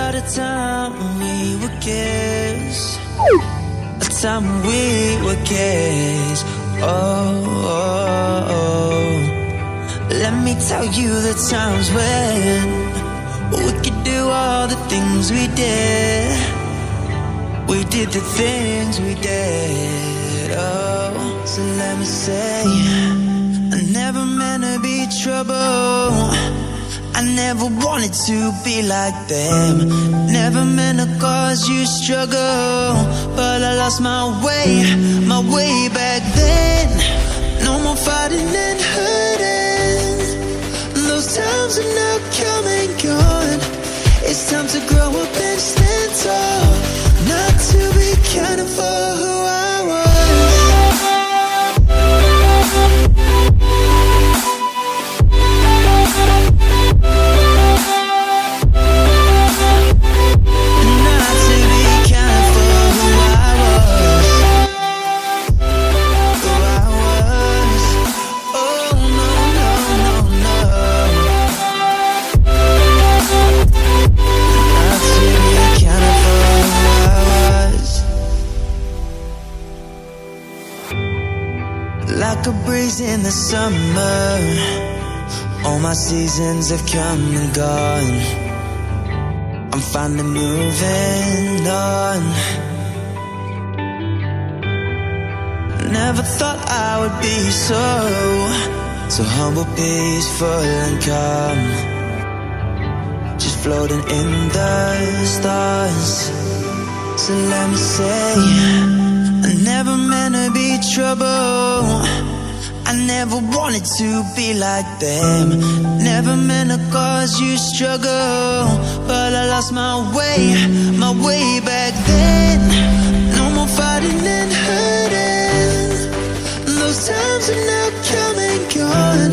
about a time when we were kids, a time when we were kids. Oh, let me tell you the times when we could do all the things we did. We did the things we did. Oh, so let me say, I never meant to be trouble. I never wanted to be like them. Never meant to cause you struggle, but I lost my way back then. No more fighting and hurting. Those times are now come and gone. It's time to grow up and stand tall. Not to be counted for who I was. Like a breeze in the summer, all my seasons have come and gone. I'm finally moving on. Never thought I would be so humble, peaceful and calm, just floating in the stars. So let me say, I never meant to be trouble. I never wanted to be like them. Never meant to cause you struggle, but I lost my way back then. No more fighting and hurting. Those times are now come and gone.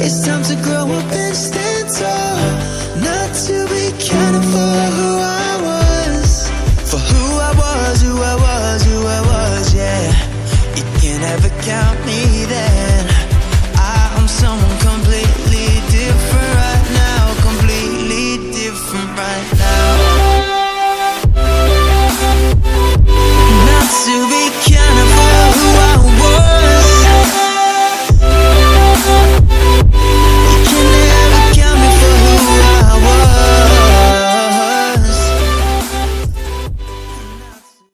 It's time to grow up and stand tall. Not to be counted for who I was. For who I was, who I was, who I was, yeah. You can't ever count me then. I'm someone completely different right now. Completely different right now. Not to be